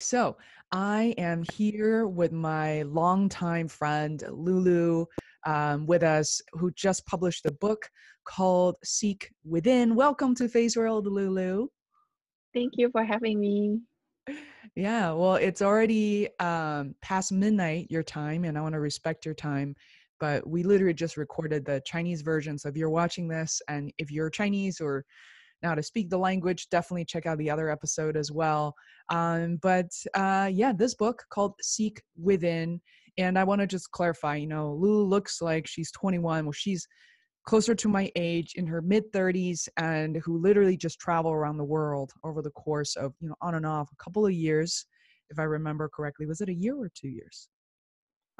So I am here with my longtime friend Loulou with us, who just published a book called Seek Within. Welcome to Feisworld, Loulou. Thank you for having me. Yeah, well, it's already past midnight your time, and I want to respect your time. But we literally just recorded the Chinese version. So if you're watching this, and if you're Chinese or now to speak the language, definitely check out the other episode as well. But this book called Seek Within. And I want to just clarify, Lulu looks like she's 21. Well, she's closer to my age, in her mid 30s, and who literally just travel around the world over the course of, on and off a couple of years, if I remember correctly. Was it a year or 2 years?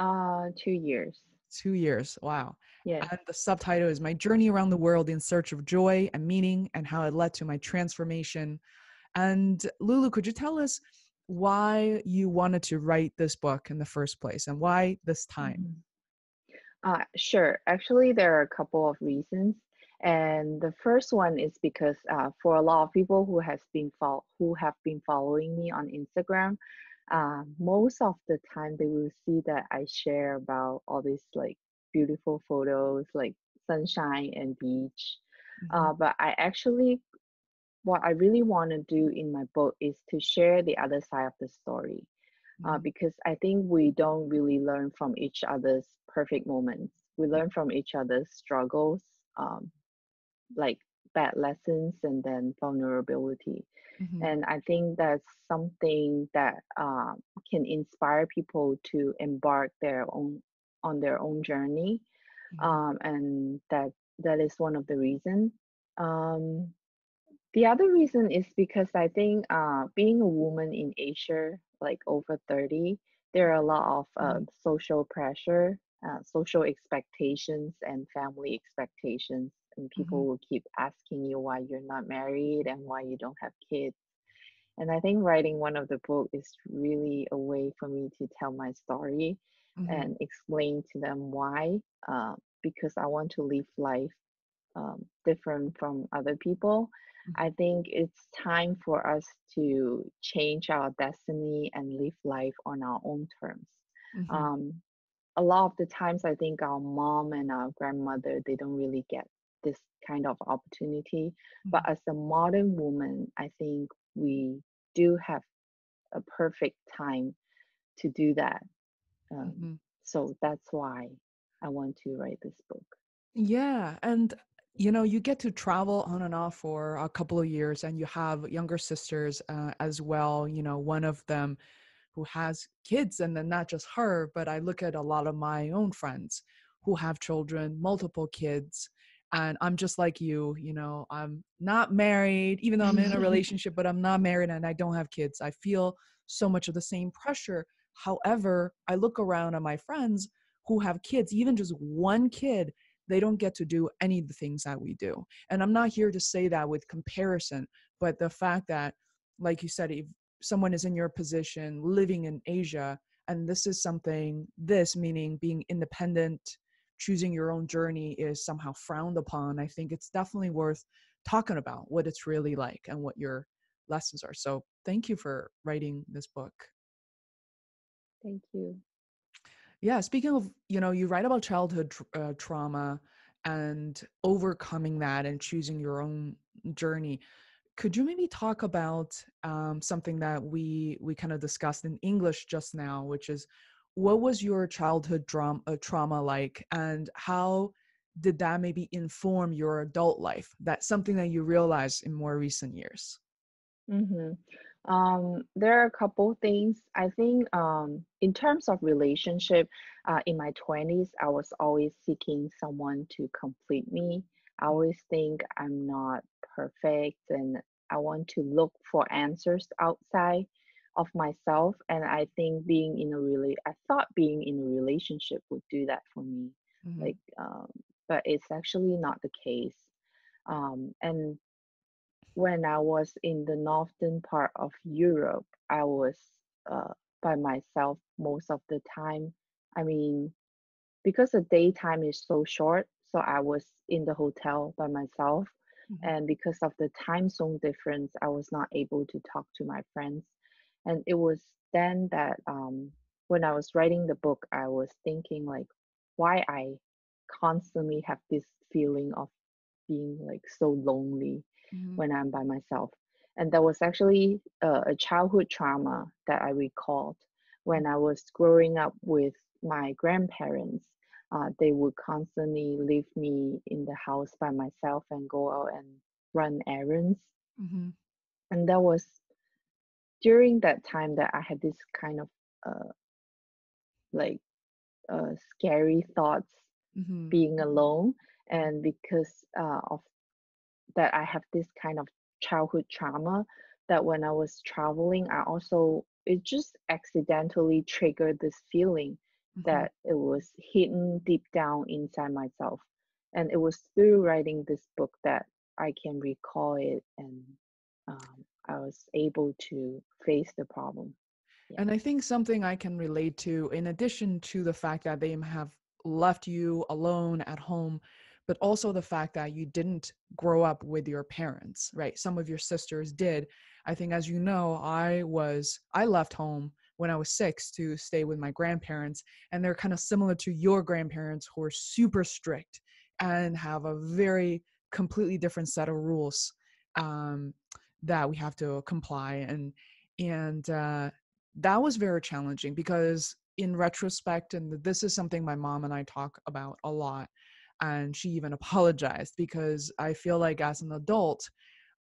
2 years. 2 years. Wow. Yes. And the subtitle is My Journey Around the World in Search of Joy and Meaning and How It Led to My Transformation. And Lulu, could you tell us why you wanted to write this book in the first place and why this time? Mhm. Sure. Actually, there are a couple of reasons, and the first one is because for a lot of people who have been following me on Instagram, most of the time they will see that I share about all these like beautiful photos, like sunshine and beach. Hmm. But what I really want to do in my book is to share the other side of the story, Hmm. because I think we don't really learn from each other's perfect moments. We learn from each other's struggles, um, like bad lessons and then vulnerability. Hmm. And I think that's something that can inspire people to embark their own on their own journey, Hmm. and that is one of the reasons. Um, the other reason is because I think being a woman in Asia, like over 30, there are a lot of Hmm. social pressure, social expectations, and family expectations. And Hmm. people will keep asking you why you're not married and why you don't have kids. And I think writing one of the book is really a way for me to tell my story Hmm. and explain to them why, because I want to live life different from other people. I think it's time for us to change our destiny and live life on our own terms. Hmm. Um, a lot of the times, I think our mom and our grandmother, they don't really get this kind of opportunity. But as a modern woman, I think we do have a perfect time to do that. Um, Hmm. so that's why I want to write this book. Yeah. And, you get to travel on and off for a couple of years, and you have younger sisters as well. One of them who has kids, and then not just her, but I look at a lot of my own friends who have children, multiple kids. And I'm just like you, I'm not married, even though I'm in a relationship, but I'm not married and I don't have kids. I feel so much of the same pressure. However, I look around at my friends who have kids, even just one kid, they don't get to do any of the things that we do. And I'm not here to say that with comparison, but the fact that, like you said, if someone is in your position living in Asia, and this is something, this meaning being independent, choosing your own journey, is somehow frowned upon, I think it's definitely worth talking about what it's really like and what your lessons are. So thank you for writing this book. Thank you. Yeah, speaking of, you write about childhood trauma and overcoming that and choosing your own journey. Could you maybe talk about something that we kind of discussed in English just now, which is, what was your childhood trauma like, and how did that maybe inform your adult life? That's something that you realized in more recent years. Mm-hmm. There are a couple things. I think in terms of relationship, in my 20s, I was always seeking someone to complete me. I always think I'm not perfect and I want to look for answers outside of myself. And I think I thought being in a relationship would do that for me. Mm-hmm. Like, but it's actually not the case. And when I was in the northern part of Europe, I was by myself most of the time. I mean, because the daytime is so short, so I was in the hotel by myself. Mm-hmm. And because of the time zone difference, I was not able to talk to my friends. And it was then that when I was writing the book, I was thinking like why I constantly have this feeling of being like so lonely Mm-hmm. when I'm by myself. And that was actually a childhood trauma that I recalled when I was growing up with my grandparents. They would constantly leave me in the house by myself and go out and run errands. Mm-hmm. And that was during that time that I had this kind of uh, like scary thoughts Mm-hmm. being alone. And because of that, I have this kind of childhood trauma that when I was traveling, I also, it just accidentally triggered this feeling Mm-hmm. that it was hidden deep down inside myself. And it was through writing this book that I can recall it, and I was able to face the problem. Yeah. And I think something I can relate to, in addition to the fact that they have left you alone at home, but also the fact that you didn't grow up with your parents, right? Some of your sisters did. I think, as you know, I left home when I was 6 to stay with my grandparents, and they're kind of similar to your grandparents who are super strict and have a very completely different set of rules um, that we have to comply and that was very challenging because in retrospect, and this is something my mom and I talk about a lot, and she even apologized because I feel like as an adult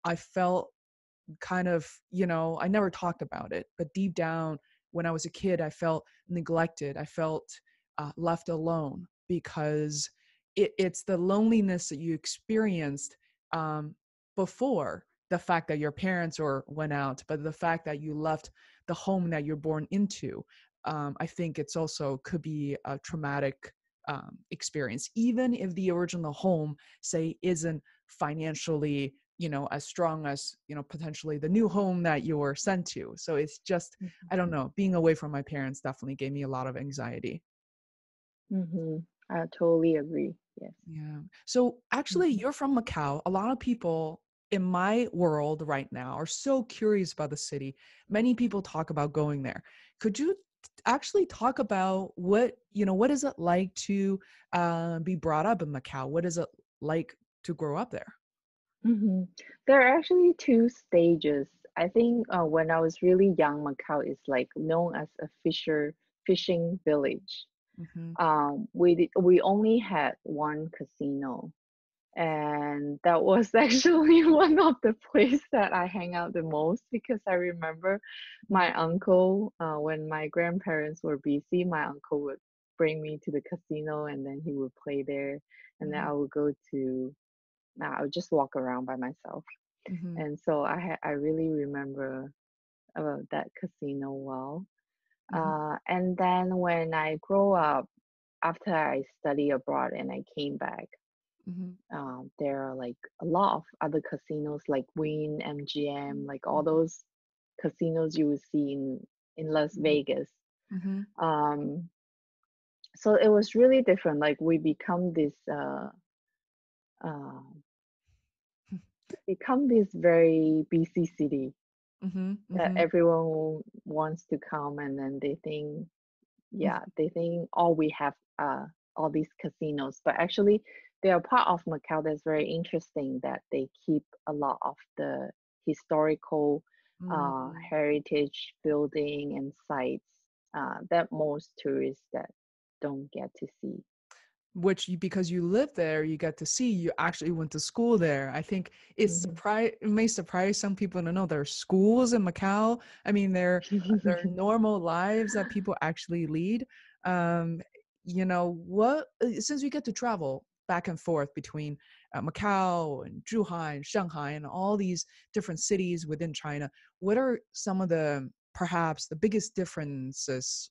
I felt kind of, I never talked about it, but deep down when I was a kid, I felt neglected. I felt left alone because it's the loneliness that you experienced um, before the fact that your parents or went out, but the fact that you left the home that you're born into. I think it's also could be a traumatic experience, even if the original home, say, isn't financially as strong as potentially the new home that you're sent to. So it's just, I don't know, being away from my parents definitely gave me a lot of anxiety. Mm-hmm. I totally agree. Yes. Yeah. So actually, Mm-hmm. you're from Macau. A lot of people in my world right now are so curious about the city. Many people talk about going there. Could you actually talk about what is it like to be brought up in Macau? What is it like to grow up there? Mm-hmm. There are actually two stages. I think when I was really young, Macau is like known as a fishing village. Mm-hmm. We only had one casino, and that was actually one of the place that I hang out the most because I remember my uncle, when my grandparents were busy, my uncle would bring me to the casino and then he would play there, and then Mm-hmm. I would just walk around by myself. Mm-hmm. And so I really remember that casino well. Mm-hmm. And then when I grow up, after I study abroad and I came back, Mm-hmm. there are like a lot of other casinos like Wynn, MGM, like all those casinos you would see in Las Vegas. Mm-hmm. Um, so it was really different. Like we uh, become this very busy city Mm-hmm. that Mm-hmm. everyone wants to come, and then they think, yeah, they think all we have all these casinos, but actually they are part of Macau that's very interesting that they keep a lot of the historical Mm-hmm. heritage building and sites that most tourists that don't get to see. Which because you live there, you get to see. You actually went to school there. I think Hmm. it may surprise some people to know there are schools in Macau. I mean, there are normal lives that people actually lead. Um, since we get to travel back and forth between Macau and Zhuhai and Shanghai and all these different cities within China, what are some of the perhaps the biggest differences?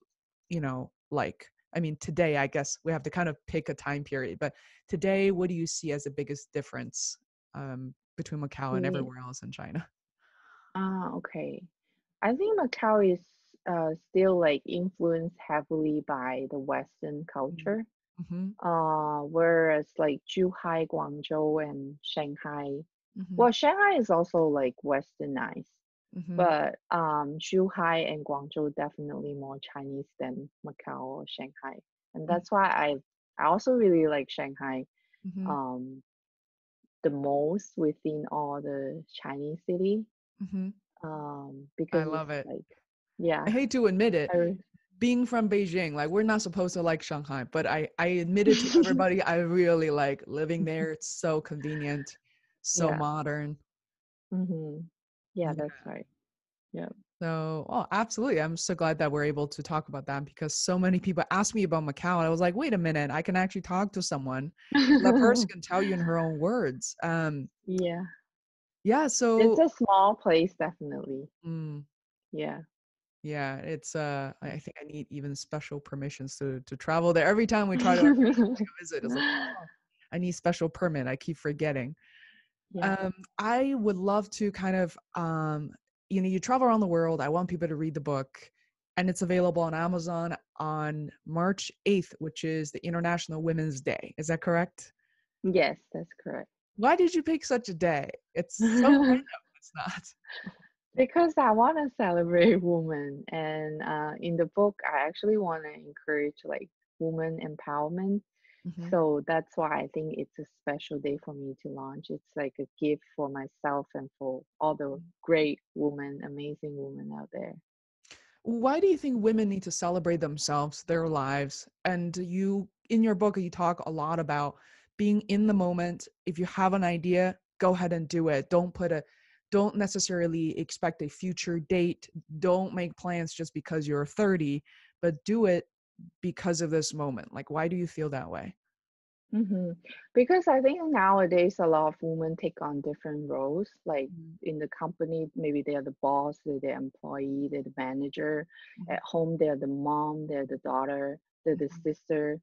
Like, I mean, today, I guess we have to kind of pick a time period, but today, what do you see as the biggest difference between Macau and Yeah. everywhere else in China? Okay. I think Macau is still like influenced heavily by the Western culture. Mm-hmm. Whereas like Zhuhai, Guangzhou, and Shanghai. Mm-hmm. Well, Shanghai is also like westernized. Mm-hmm. But Zhuhai and Guangzhou definitely more Chinese than Macau or Shanghai, and that's why I also really like Shanghai Mm-hmm. um the most within all the Chinese city Mm-hmm. I because it's love it. like yeah I hate to admit it. I re- Being from Beijing, like we're not supposed to like Shanghai, but I admit it to everybody. I really like living there. It's so convenient, so yeah modern. mm-hmm. Yeah, Yeah. that's right. Yeah. So, oh, absolutely. I'm so glad that we're able to talk about that because so many people asked me about Macau. And I was like, wait a minute, I can actually talk to someone. And that person can tell you in her own words. Yeah. Yeah. It's So, a small place, definitely. mm, Yeah. yeah, it's I think I need even special permissions to travel there. Every time we try to agree to make a visit, it's like, oh, I need special permit. I keep forgetting. Yeah. I would love to kind of you travel around the world. I want people to read the book, and it's available on Amazon on March 8th, which is the International Women's Day. Is that correct? Yes, that's correct. Why did you pick such a day? It's so random. It's not. Because I want to celebrate women, and in the book, I actually want to encourage like woman empowerment. Mhm. So that's why I think it's a special day for me to launch. It's like a gift for myself and for all the great women, amazing women out there. Why do you think women need to celebrate themselves, their lives? And you, in your book, you talk a lot about being in the moment. If you have an idea, go ahead and do it. Don't necessarily expect a future date. Don't make plans just because you're 30, but do it because of this moment. Like, why do you feel that way? hmm Because I think nowadays a lot of women take on different roles. Like Mhm, in the company, maybe they're the boss, they're the employee, they're the manager. mhm, At home, they're the mom, they're the daughter, they're the mhm, sister.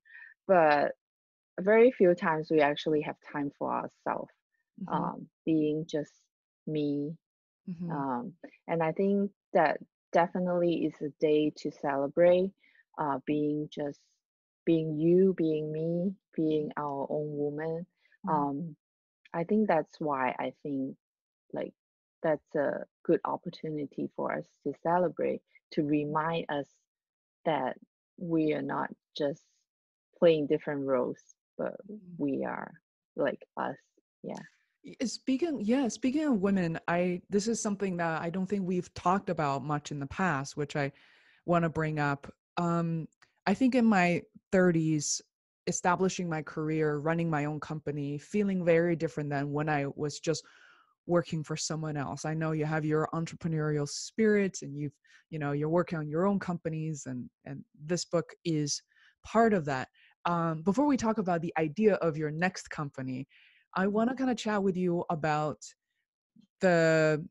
But very few times we actually have time for ourselves, mhm, being just me. mhm, Um, and I think that definitely is a day to celebrate, being just being you, being me, being our own woman. mhm, Um, I think that's why I think like that's a good opportunity for us to celebrate, to remind us that we are not just playing different roles, but mhm. we are like us. Yeah. Speaking of women, I this is something that I don't think we've talked about much in the past, which I want to bring up. Um, I think in my 30s, establishing my career, running my own company, feeling very different than when I was just working for someone else. I know you have your entrepreneurial spirit and you're working on your own companies and this book is part of that. Before we talk about the idea of your next company, I want to kind of chat with you about the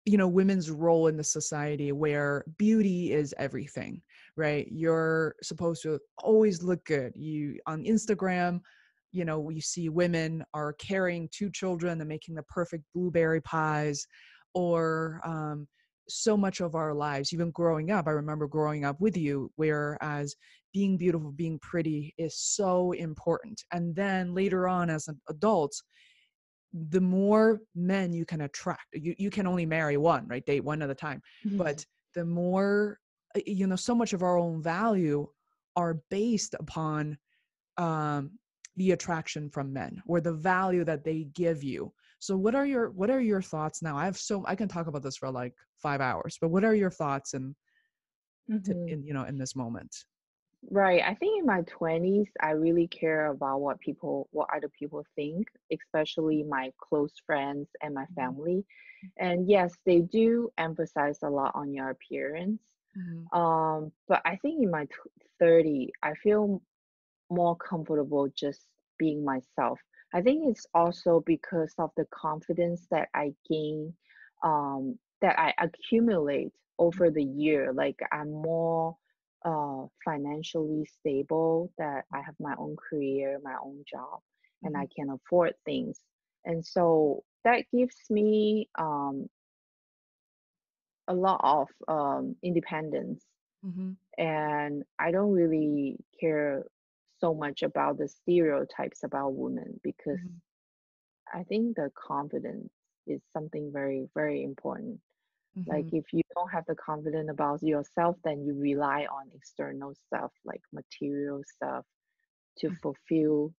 women's role in the society where beauty is everything, right? You're supposed to always look good. You on Instagram, you see women are carrying two children and making the perfect blueberry pies, or so much of our lives, even growing up, I remember growing up with you, whereas being beautiful, being pretty is so important. And then later on as an adult, the more men you can attract, you can only marry one, right? Date one at a time. Mhm. But the more, so much of our own value are based upon um, the attraction from men or the value that they give you. So what are your thoughts now? I can talk about this for like 5 hours, but what are your thoughts Mhm. in this moment? Right. I think in my 20s, I really care about what other people think, especially my close friends and my Mhm, family. And yes, they do emphasize a lot on your appearance. mhm, But I think in my 30, I feel more comfortable just being myself. I think it's also because of the confidence that I gain, that I accumulate over the year. Like I'm more financially stable, that I have my own career, my own job, and mhm, I can afford things. And so that gives me a lot of independence, mhm, and I don't really care so much about the stereotypes about women because mhm, I think the confidence is something very, very important. Like Mm-hmm. if you don't have the confidence about yourself, then you rely on external stuff like material stuff to fulfill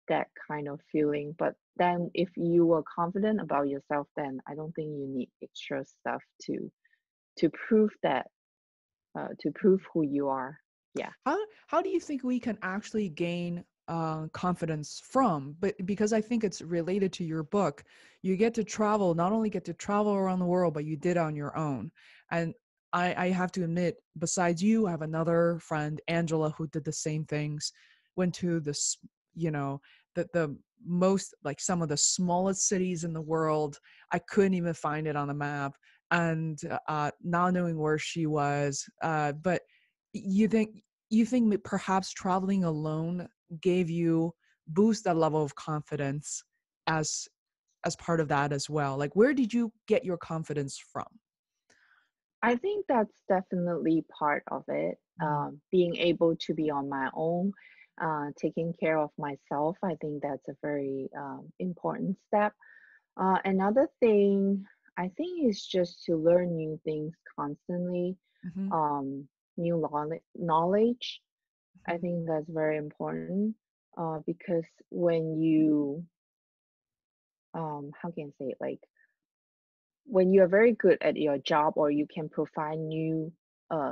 that kind of feeling. But then if you were confident about yourself, then I don't think you need extra stuff to prove that, to prove who you are. Yeah. How do you think we can actually gain confidence from? But because I think it's related to your book, you get to travel, not only get to travel around the world, but you did on your own. And I have to admit, besides you, I have another friend, Angela, who did the same things, went to this, you know, the most like some of the smallest cities in the world. I couldn't even find it on the map. And not knowing where she was, but you think perhaps traveling alone gave you boost that level of confidence as part of that as well? Like, where did you get your confidence from? I think that's definitely part of it. Mm-hmm. Being able to be on my own, taking care of myself, I think that's a very important step. Another thing I think is just to learn new things constantly, Mm-hmm. new knowledge. I Mm-hmm. think that's very important because when you, how can I say it, like when you are very good at your job or you can provide new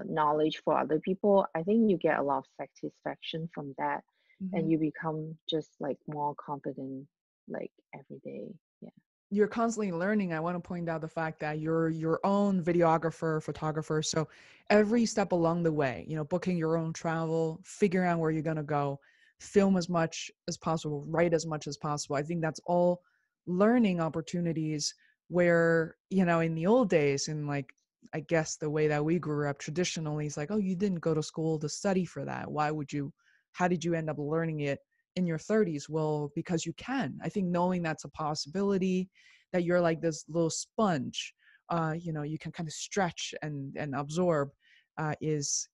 knowledge for other people, I think you get a lot of satisfaction from that, Mm-hmm. and you become just like more confident like every day. Yeah. You're constantly learning. I want to point out the fact that you're your own videographer, photographer. So every step along the way, booking your own travel, figuring out where you're going to go, film as much as possible, write as much as possible. I think that's all learning opportunities where, in the old days, in like, I guess the way that we grew up traditionally is like, oh, you didn't go to school to study for that. Why would you? How did you end up learning it in your 30s? Well, because you can. I think knowing that's a possibility, that you're like this little sponge, you can kind of stretch and absorb, is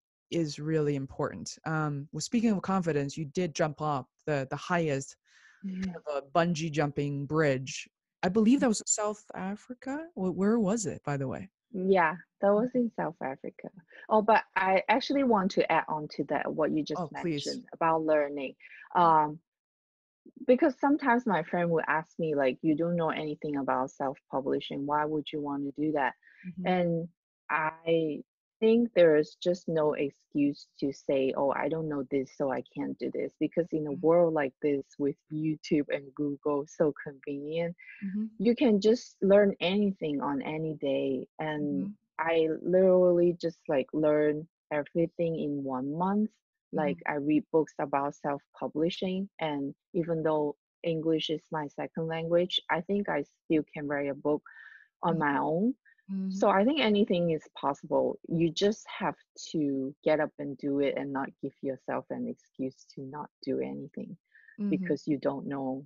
really important. Well, speaking of confidence, you did jump off the highest kind of a bungee jumping bridge. I believe that was in South Africa. Where was it, by the way? Yeah, that was in South Africa. Oh, but I actually want to add on to that what you just Oh, please. mentioned about learning. Um, because sometimes my friend would ask me like, you don't know anything about self-publishing, why would you want to do that? Mm-hmm. And I think there is just no excuse to say, oh, I don't know this, so I can't do this, because in a world like this with YouTube and Google so convenient, Mm-hmm. you can just learn anything on any day. And Mm-hmm. I literally just like learn everything in 1 month. Like Mm-hmm. I read books about self-publishing, and even though English is my second language, I think I still can write a book on my own. Mm-hmm. So I think anything is possible. You just have to get up and do it and not give yourself an excuse to not do anything Mm-hmm. because you don't know,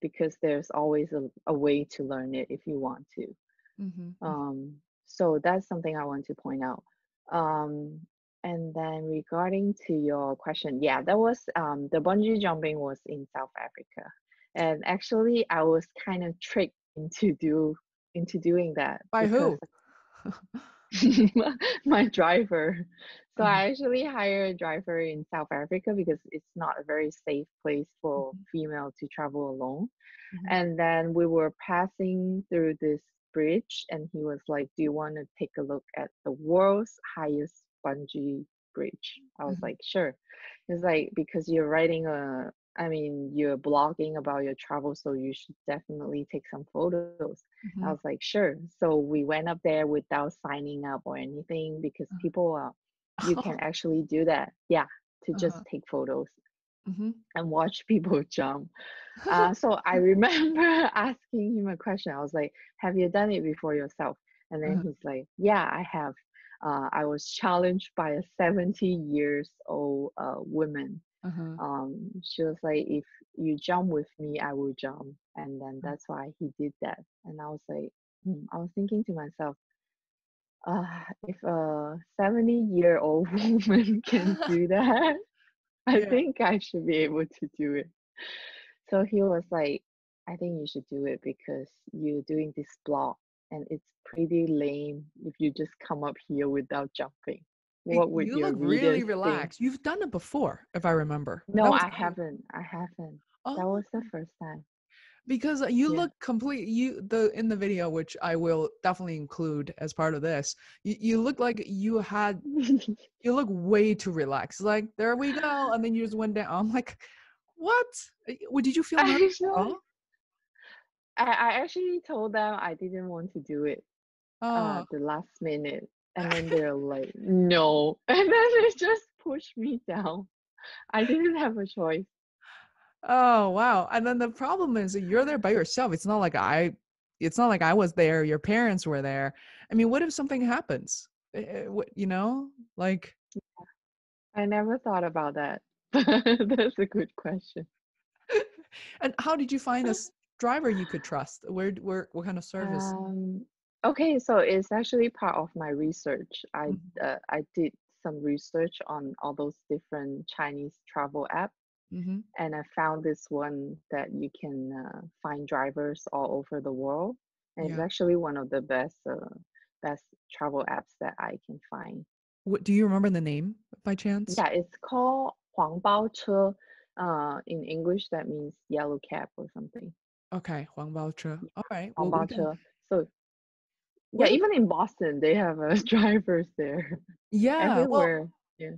because there's always a way to learn it if you want to. Mm-hmm. So that's something I want to point out. Um, and then regarding to your question, yeah, that was the bungee jumping was in South Africa, and actually I was kind of tricked into doing that By because who? my driver. So Uh-huh. I actually hired a driver in South Africa because it's not a very safe place for Mm-hmm. female to travel alone. Mm-hmm. And then we were passing through this bridge, and he was like, do you want to take a look at the world's highest bungee bridge? I was Mm-hmm. like, sure. It's like, because you're writing I mean, you're blogging about your travel, so you should definitely take some photos. I was Mm-hmm. like, sure. So we went up there without signing up or anything because people are, you can actually do that. Yeah, to just Uh-huh. take photos Mm-hmm. and watch people jump. So I remember asking him a question. I was like, have you done it before yourself? And then Uh-huh. he's like, yeah, I have. I was challenged by a 70 years old woman. Uh-huh. She was like, if you jump with me, I will jump. And then that's why he did that. And I was like, I was thinking to myself, if a 70-year-old woman can do that, I Yeah. think I should be able to do it. So he was like, I think you should do it because you're doing this blog. and it's pretty lame if you just come up here without jumping. What would You your look really readers think? relaxed. You've done it before, if I remember. No, That was I great. haven't. I haven't. That Oh, was the first time. because you Yeah. look complete. You the in the video, which I will definitely include as part of this. You look like you had. You look way too relaxed. Like there we go, and then you just went down. I'm like, what? Did you feel nervous at Actually, all? I actually told them I didn't want to do it Oh. the last minute, and then they're like, no, and then they just pushed me down. I didn't have a choice. Oh, wow. And then the problem is that you're there by yourself. It's not like I was there, your parents were there. I mean, what if something happens? Like I never thought about that. That's a good question. and how did you find this driver you could trust? What kind of service? Um, okay, so it's actually part of my research. Mhm. I did some research on all those different Chinese travel apps, Mhm. and I found this one that you can find drivers all over the world, and it's Yeah. actually one of the best travel apps that I can find. What do you remember the name by chance? Yeah, it's called 黄包车. In English, that means yellow cab or something. Okay, Huang Baoche. All right. Well, we can 黄包车. So yeah, what if even in Boston, they have drivers there. yeah, well, Everywhere. Yeah.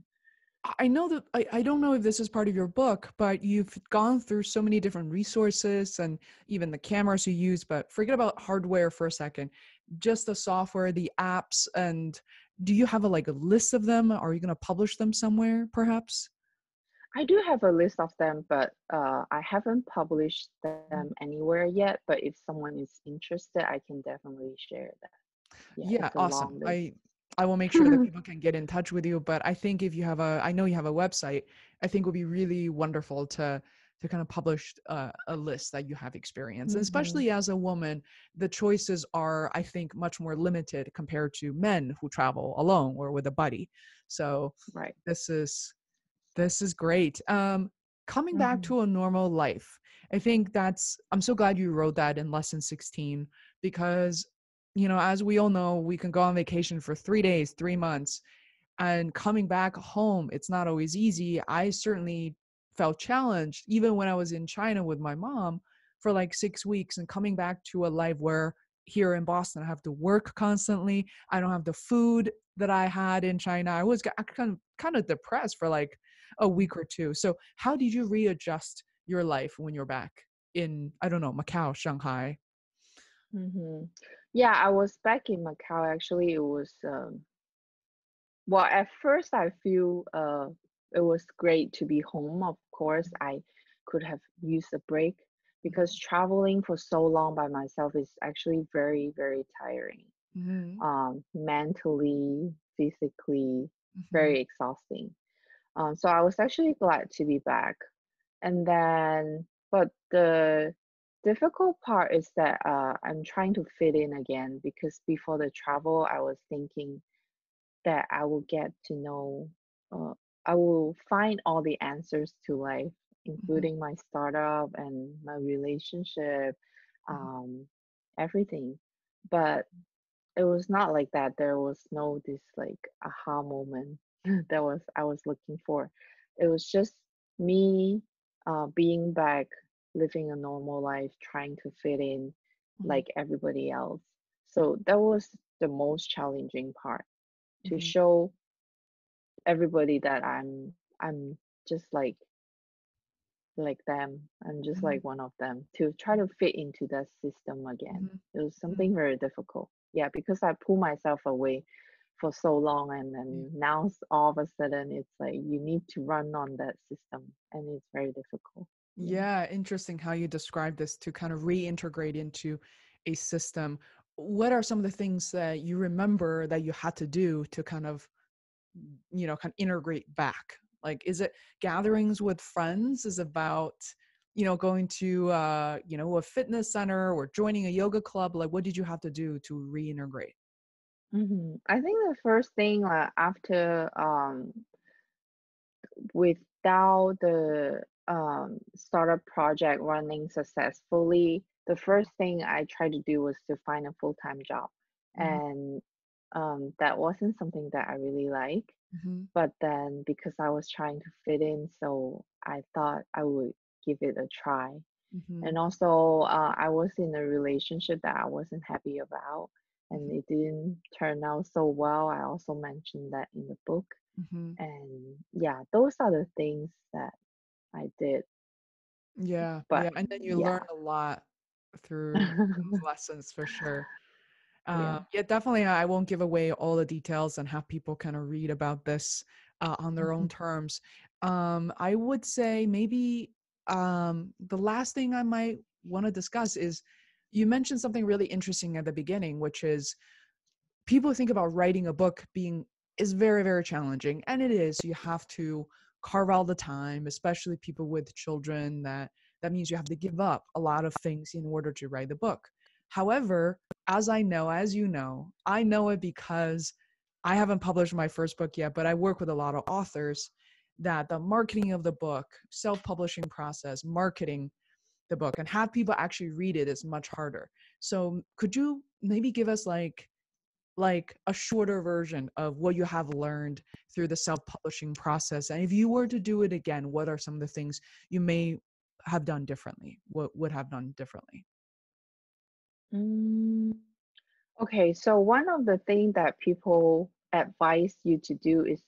I know that I don't know if this is part of your book, but you've gone through so many different resources and even the cameras you use, but forget about hardware for a second. Just the software, the apps, and do you have a list of them? Are you going to publish them somewhere, perhaps? I do have a list of them, but I haven't published them Mhm. anywhere yet. But if someone is interested, I can definitely share that. Yeah, Yeah, it's a awesome. long list. I will make sure that people can get in touch with you, but I think if you have I know you have a website, I think it would be really wonderful to kind of publish a list that you have experience. And Mm-hmm. especially as a woman, the choices are, I think, much more limited compared to men who travel alone or with a buddy. So Right. this is this is great. Coming back Mm-hmm. to a normal life. I'm so glad you wrote that in lesson 16 because, as we all know, we can go on vacation for 3 days, 3 months, and coming back home, it's not always easy. I certainly felt challenged even when I was in China with my mom for like 6 weeks and coming back to a life where here in Boston, I have to work constantly. I don't have the food that I had in China. I was kind of depressed for like a week or two. So, how did you readjust your life when you're back in, I don't know, Macau, Shanghai? Mm-hmm. Yeah, I was back in Macau. Actually, it was well, at first I feel it was great to be home. Of course, I could have used a break because traveling for so long by myself is actually very, very tiring. Mm-hmm. Mentally, physically, Mm-hmm. very exhausting. So I was actually glad to be back. And then, but the difficult part is that I'm trying to fit in again because before the travel, I was thinking that I will get to know, uh, I will find all the answers to life, Mm-hmm. including my startup and my relationship, Mm-hmm. um, everything. But it was not like that. There was no this like aha moment that was I was looking for. It was just me being back, living a normal life, trying to fit in Mm-hmm. like everybody else. So that was the most challenging part to Mm-hmm. show everybody that I'm just like them. I'm just Mm-hmm. like one of them to try to fit into that system again. It was Mm-hmm. something very difficult. Yeah, because I pull myself away for so long and Yeah. then now all of a sudden it's like you need to run on that system and it's very difficult. Yeah. Yeah, interesting how you describe this to kind of reintegrate into a system. What are some of the things that you remember that you had to do to kind of integrate back? Like, is it gatherings with friends? Is it about, going to, a fitness center or joining a yoga club? Like, what did you have to do to reintegrate? I think the first thing after without the startup project running successfully, the first thing I tried to do was to find a full-time job. Mhm, And that wasn't something that I really like. mhm, But then because I was trying to fit in, so I thought I would give it a try. And mhm, also, I was in a relationship that I wasn't happy about, and mhm, it didn't turn out so well. I also mentioned that in the book. mhm. And yeah, those are the things that I did. Yeah, But yeah, and then you learn yeah, a lot through those lessons for sure. yeah. Yeah, definitely. I won't give away all the details and have people kind of read about this on their own Mhm. terms. I would say maybe the last thing I might want to discuss is you mentioned something really interesting at the beginning, which is people think about writing a book being is very very challenging, and it is. You have to carve out the time, especially people with children. That means you have to give up a lot of things in order to write the book. However, as I know, as you know, I know it because I haven't published my first book yet, but I work with a lot of authors, that the marketing of the book, self-publishing process, marketing the book, and have people actually read it is much harder. So could you maybe give us like a shorter version of what you have learned through the self-publishing process, and if you were to do it again, what are some of the things you may have done differently, what would have done differently? Mm, okay, so one of the things that people advise you to do is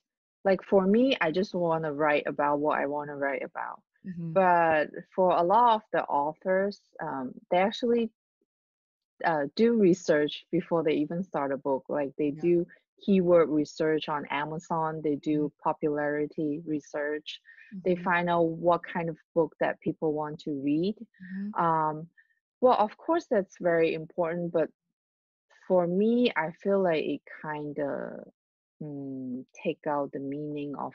like for me, I just want to write about what I want to write about. Hmm. But for a lot of the authors, they actually do research before they even start a book. Like they Yeah. do keyword research on Amazon, they Hmm. do popularity research, they Hmm. find out what kind of book that people want to read. Hmm. Um, well, of course, that's very important, but for me, I feel like it kind of take out the meaning of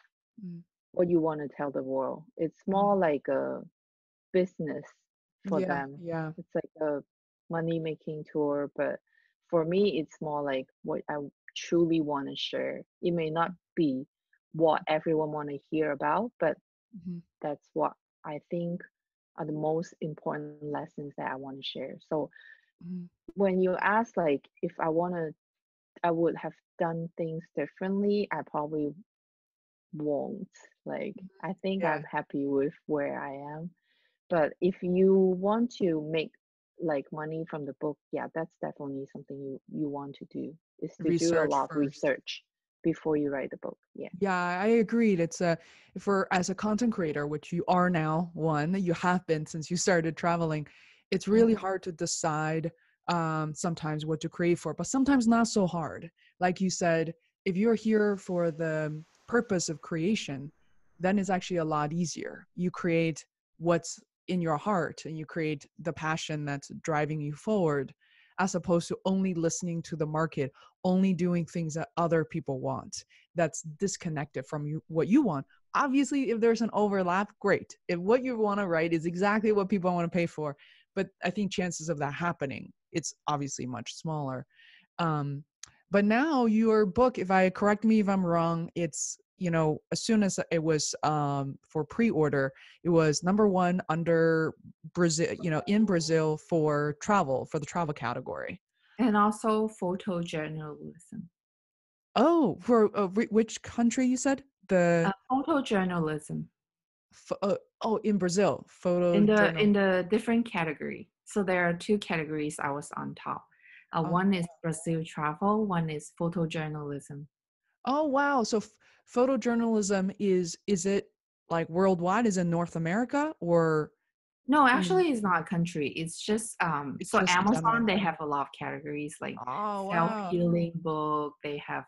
what you want to tell the world. It's Hmm. more like a business for Yeah, them. yeah. It's like a money making tour, but for me, it's more like what I truly want to share. It may not be what everyone want to hear about, but Hmm. that's what I think are the most important lessons that I want to share. So Hmm. when you ask like if I want to, I would have done things differently, I probably won't. Like I think Yeah. I'm happy with where I am. But if you want to make like money from the book, yeah, that's definitely something you want to do, is to do a Research lot of first. research before you write the book. Yeah. Yeah, I agreed. It's a for as a content creator, which you are now, one, you have been since you started traveling, it's really Mhm. hard to decide sometimes what to create for, but sometimes not so hard. Like you said, if you're here for the purpose of creation, then it's actually a lot easier. You create what's in your heart and you create the passion that's driving you forward, as opposed to only listening to the market, only doing things that other people want that's disconnected from you what you want. Obviously, if there's an overlap, great. If what you want to write is exactly what people want to pay for, but I think chances of that happening, it's obviously much smaller. um, but now your book, if I correct me if I'm wrong, it's, as soon as it was for pre-order, it was number one under Brazil, in Brazil for the travel category. And also photojournalism. Oh, for which country you said? The Photojournalism oh, in Brazil, in the photojournal. in the different category. So there are two categories I was on top. Oh, One is Brazil travel, one is photojournalism. oh wow. So photojournalism is it like worldwide? Is it North America or No, in? actually, it's not a country. It's just It's so just Amazon, general. they have a lot of categories like Oh wow. self-healing book, they have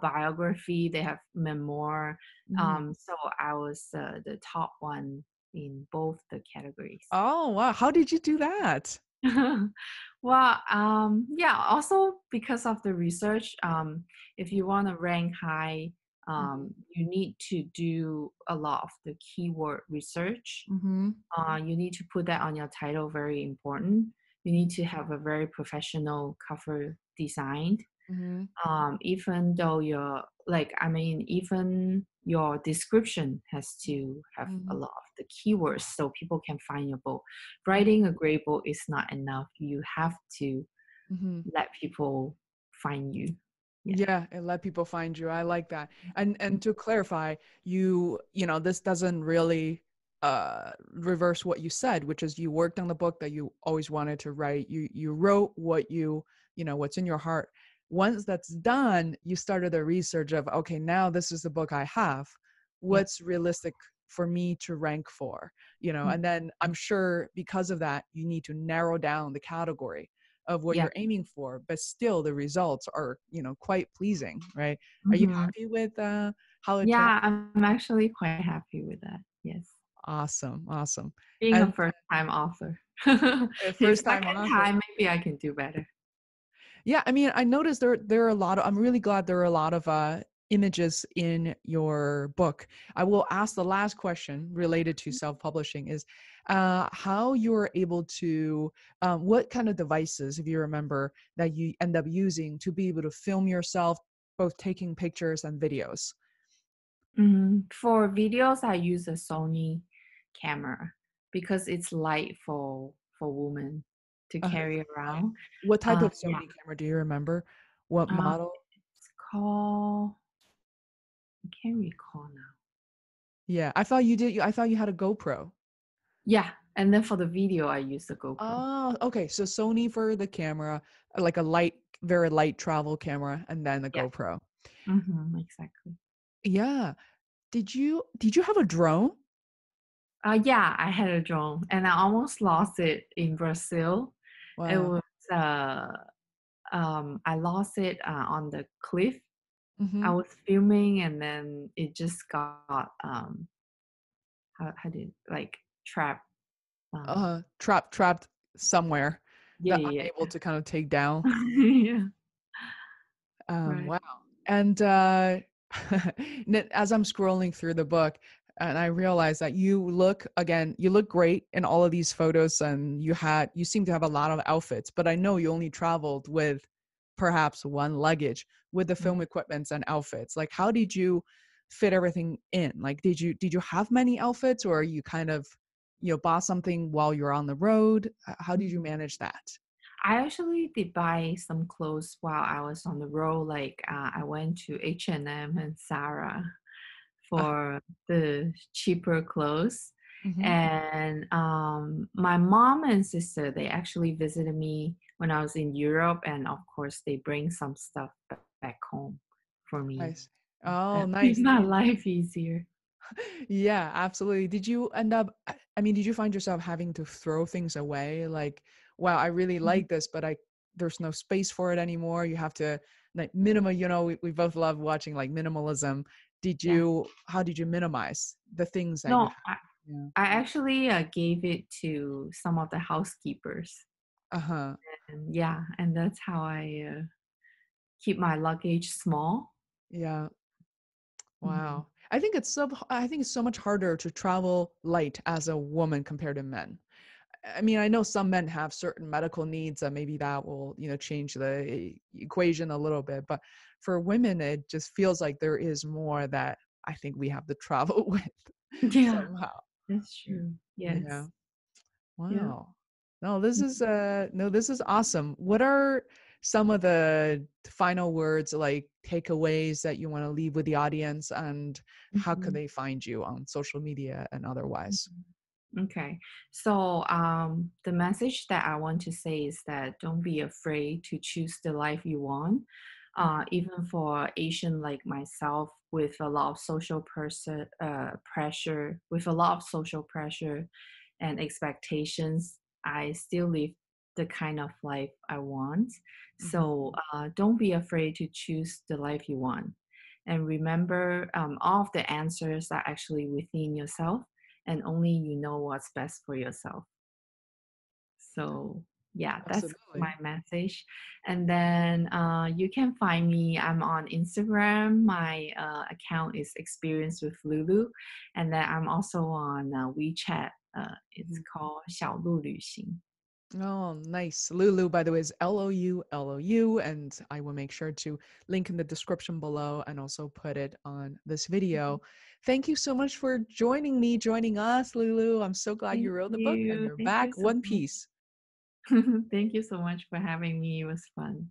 biography, they have memoir. Mhm. So I was the top one in both the categories. Oh wow. How did you do that? Well, yeah, also because of the research, if you want to rank high, Mhm. you need to do a lot of the keyword research. Mhm. You need to put that on your title, very important. You need to have a very professional cover designed. Mm-hmm. Even though even your description has to have a Mm-hmm. lot of the keywords so people can find your book. Writing a great book is not enough. You have to Mm-hmm. let people find you. Yeah. Yeah, and let people find you. I like that. And to clarify, you know, this doesn't really reverse what you said, which is you worked on the book that you always wanted to write. You wrote what you know, what's in your heart. Once that's done, you started the research of, okay, now this is the book I have. Yeah. What's realistic for me to rank for? You know, Mm. and then I'm sure because of that, you need to narrow down the category of what Yeah. you're aiming for, but still the results are, you know, quite pleasing, right? Are you Mhm. happy with how it turned? Yeah, I'm actually quite happy with that. Yes. Awesome, awesome. Being a And first time author. If first time second author. time, maybe I can do better. Yeah, I mean, I noticed there are a lot of, I'm really glad there are a lot of images in your book. I will ask the last question related to self-publishing is how you're able to, what kind of devices, if you remember, that you end up using to be able to film yourself, both taking pictures and videos. For videos, I use a Sony camera because it's light for women to carry Right. around. What type of Yeah, Sony camera do you remember? What uh, model? it's called. I can't recall now. Yeah, I thought you did. I thought you had a GoPro. Yeah, and then for the video, I use the GoPro. Oh, okay. So Sony for the camera, like a light, very light travel camera, and then the Yeah, GoPro. exactly. Yeah. Did you have a drone? Yeah, I had a drone, and I almost lost it in Brazil. It Wow. was I lost it on the cliff. Mm-hmm. I was filming, and then it just got how did like trapped. Trapped somewhere Yeah, that yeah, unable to kind of take down. yeah. Yeah, right. Wow. And as I'm scrolling through the book, and I realize that you look great in all of these photos, and you seem to have a lot of outfits, but I know you only traveled with perhaps one luggage with the film equipments and outfits. Like, how did you fit everything in? Like, did you have many outfits, or you kind of, bought something while you're on the road? How did you Mhm. manage that? I actually did buy some clothes while I was on the road. Like I went to H&M and Zara Uh, for the cheaper clothes. mhm. And my mom and sister, they actually visited me when I was in Europe, and of course, they bring some stuff back home for me. Nice. Oh, That made nice. my life easier. Yeah, absolutely. Did you end up, I mean, did you find yourself having to throw things away? Like, wow, I really Mhm. like this, but there's no space for it anymore. You have to, like, we both love watching like minimalism. Yeah. How did you minimize the things that you No, have? Yeah. I actually gave it to some of the housekeepers. Uh-huh. And yeah, and that's how I keep my luggage small. Yeah. Mhm. Wow. I think it's so much harder to travel light as a woman compared to men. I mean, I know some men have certain medical needs that maybe that will, change the equation a little bit. But for women, it just feels like there is more that I think we have to travel with Yeah, somehow. that's true. Yeah. Yes. Yeah. Wow. No, this is awesome. What are some of the final words, like takeaways that you want to leave with the audience, and how could Mhm. they find you on social media and otherwise? Okay. So the message that I want to say is that don't be afraid to choose the life you want. Even for Asian like myself, with a lot of pressure, with a lot of social pressure and expectations, I still live the kind of life I want. Mhm. So don't be afraid to choose the life you want. And remember, all of the answers are actually within yourself, and only you know what's best for yourself. So yeah, that's my Absolutely. message. And then you can find me. I'm on Instagram. My account is Experience with Lulu, and then I'm also on WeChat. It's Mhm. called 小鹿旅行. Oh, nice. Loulou, by the way, is Loulou, and I will make sure to link in the description below and also put it on this Mhm. video. Thank you so much for joining us, Loulou. I'm so glad you wrote the book and you're Thank you back so one much. piece. Thank you so much for having me. It was fun.